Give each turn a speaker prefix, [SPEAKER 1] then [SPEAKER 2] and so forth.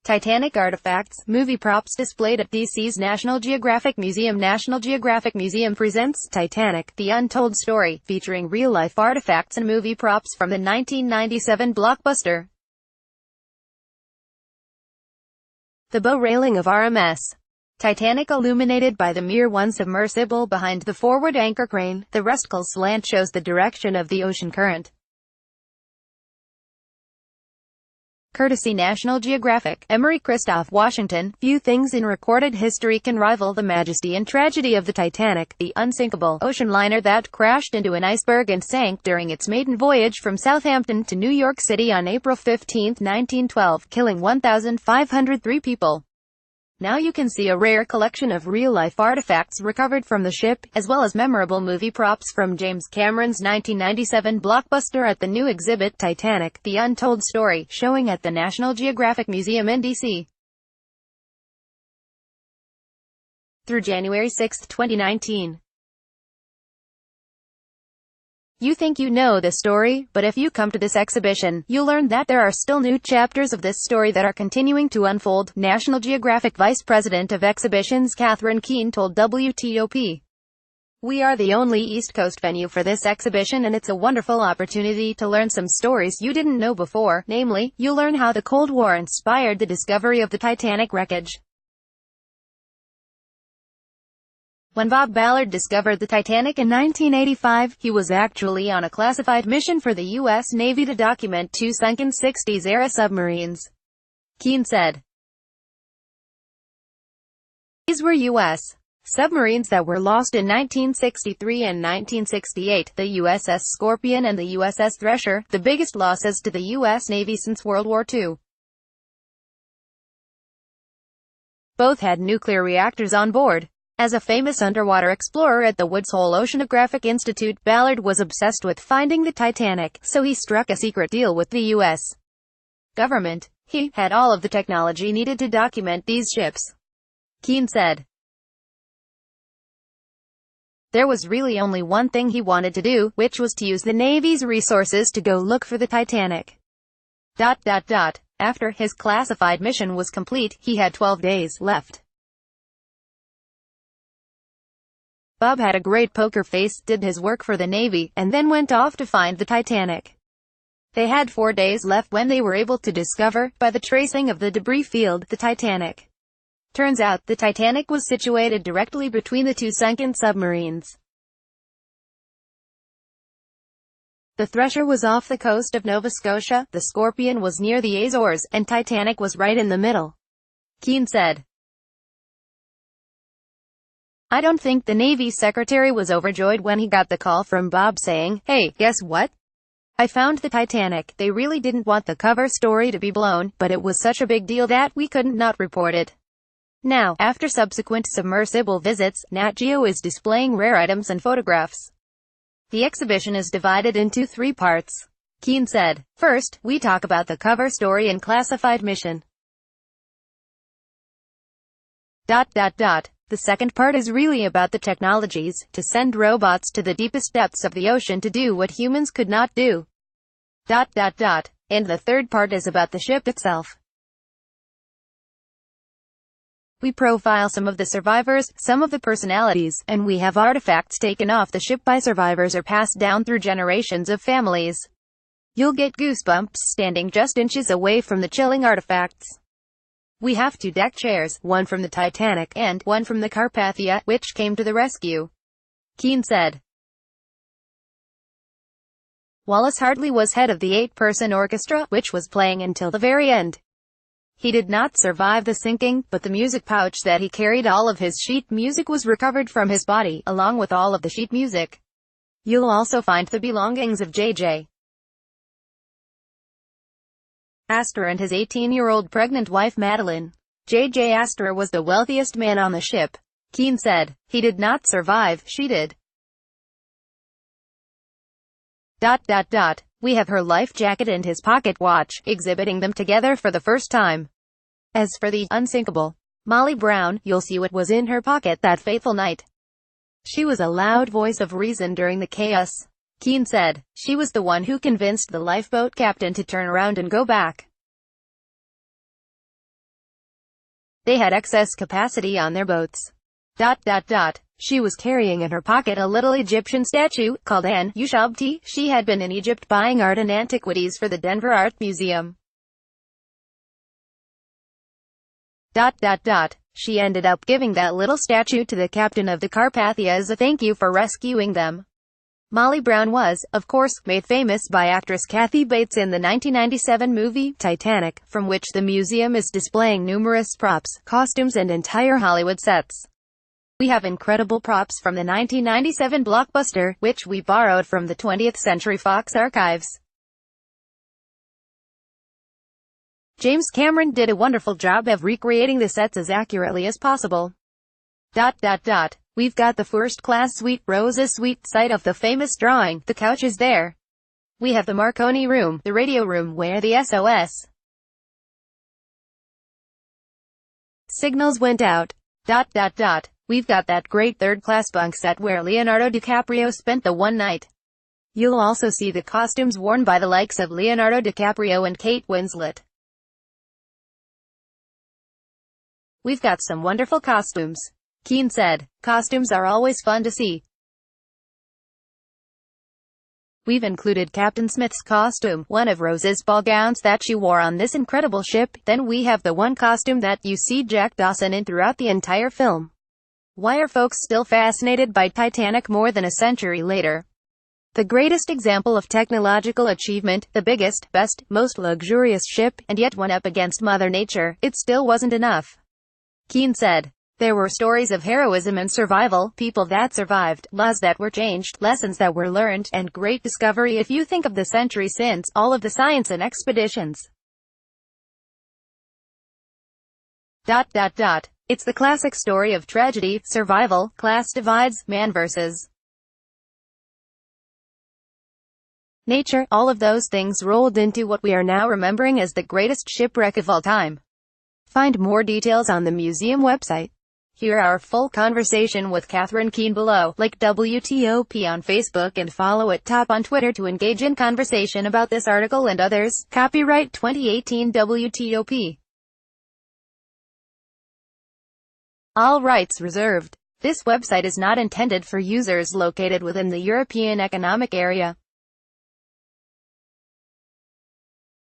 [SPEAKER 1] Titanic artifacts, movie props displayed at DC's National Geographic Museum. National Geographic Museum presents Titanic, The Untold Story, featuring real-life artifacts and movie props from the 1997 blockbuster. The bow railing of RMS Titanic illuminated by the Mir 1 submersible behind the forward anchor crane. The resticle slant shows the direction of the ocean current. Courtesy National Geographic. Emery Christoph, Washington. Few things in recorded history can rival the majesty and tragedy of the Titanic, the unsinkable ocean liner that crashed into an iceberg and sank during its maiden voyage from Southampton to New York City on April 15, 1912, killing 1,503 people. Now you can see a rare collection of real-life artifacts recovered from the ship, as well as memorable movie props from James Cameron's 1997 blockbuster at the new exhibit Titanic, The Untold Story, showing at the National Geographic Museum in D.C. through January 6, 2019. You think you know the story, but if you come to this exhibition, you'll learn that there are still new chapters of this story that are continuing to unfold, National Geographic Vice President of Exhibitions Catherine Keane told WTOP. We are the only East Coast venue for this exhibition, and it's a wonderful opportunity to learn some stories you didn't know before, namely, you'll learn how the Cold War inspired the discovery of the Titanic wreckage. When Bob Ballard discovered the Titanic in 1985, he was actually on a classified mission for the U.S. Navy to document two sunken 60s-era submarines. Keane said, "These were U.S. submarines that were lost in 1963 and 1968, the USS Scorpion and the USS Thresher, the biggest losses to the U.S. Navy since World War II. Both had nuclear reactors on board." As a famous underwater explorer at the Woods Hole Oceanographic Institute, Ballard was obsessed with finding the Titanic, so he struck a secret deal with the U.S. government. He had all of the technology needed to document these ships. Keane said, "There was really only one thing he wanted to do, which was to use the Navy's resources to go look for the Titanic." After his classified mission was complete, he had 12 days left. Bob had a great poker face, did his work for the Navy, and then went off to find the Titanic. They had 4 days left when they were able to discover, by the tracing of the debris field, the Titanic. Turns out, the Titanic was situated directly between the two sunken submarines. The Thresher was off the coast of Nova Scotia, the Scorpion was near the Azores, and Titanic was right in the middle. Keane said, "I don't think the Navy secretary was overjoyed when he got the call from Bob saying, 'Hey, guess what? I found the Titanic.' They really didn't want the cover story to be blown, but it was such a big deal that we couldn't not report it." Now, after subsequent submersible visits, Nat Geo is displaying rare items and photographs. The exhibition is divided into 3 parts. Keane said, "First, we talk about the cover story and classified mission. The second part is really about the technologies, to send robots to the deepest depths of the ocean to do what humans could not do. And the third part is about the ship itself. We profile some of the survivors, some of the personalities, and we have artifacts taken off the ship by survivors or passed down through generations of families. You'll get goosebumps standing just inches away from the chilling artifacts. We have 2 deck chairs, one from the Titanic, and one from the Carpathia, which came to the rescue." Keane said. Wallace Hartley was head of the 8-person orchestra, which was playing until the very end. He did not survive the sinking, but the music pouch that he carried all of his sheet music was recovered from his body, along with all of the sheet music. You'll also find the belongings of J.J. Astor and his 18-year-old pregnant wife Madeline. J.J. Astor was the wealthiest man on the ship. Keane said, "He did not survive, she did. We have her life jacket and his pocket watch, exhibiting them together for the first time. As for the unsinkable Molly Brown, you'll see what was in her pocket that fateful night. She was a loud voice of reason during the chaos. Keane said, "She was the one who convinced the lifeboat captain to turn around and go back." They had excess capacity on their boats. She was carrying in her pocket a little Egyptian statue, called An Ushabti. She had been in Egypt buying art and antiquities for the Denver Art Museum. She ended up giving that little statue to the captain of the Carpathia as a thank you for rescuing them. Molly Brown was, of course, made famous by actress Kathy Bates in the 1997 movie, Titanic, from which the museum is displaying numerous props, costumes and entire Hollywood sets. We have incredible props from the 1997 blockbuster, which we borrowed from the 20th Century Fox archives. James Cameron did a wonderful job of recreating the sets as accurately as possible. We've got the first-class suite, Rosa Suite, site of the famous drawing. The couch is there. We have the Marconi room, the radio room where the SOS signals went out. We've got that great third-class bunk set where Leonardo DiCaprio spent the one night. You'll also see the costumes worn by the likes of Leonardo DiCaprio and Kate Winslet. We've got some wonderful costumes. Keane said. Costumes are always fun to see. We've included Captain Smith's costume, one of Rose's ball gowns that she wore on this incredible ship. Then we have the one costume that you see Jack Dawson in throughout the entire film. Why are folks still fascinated by Titanic more than a century later? The greatest example of technological achievement, the biggest, best, most luxurious ship, and yet went up against Mother Nature. It still wasn't enough. Keane said. There were stories of heroism and survival, people that survived, laws that were changed, lessons that were learned, and great discovery if you think of the century since, all of the science and expeditions. It's the classic story of tragedy, survival, class divides, man versus nature, all of those things rolled into what we are now remembering as the greatest shipwreck of all time. Find more details on the museum website. Hear our full conversation with Catherine Keane below. Like WTOP on Facebook and follow at Top on Twitter to engage in conversation about this article and others. Copyright 2018 WTOP. All rights reserved. This website is not intended for users located within the European Economic Area.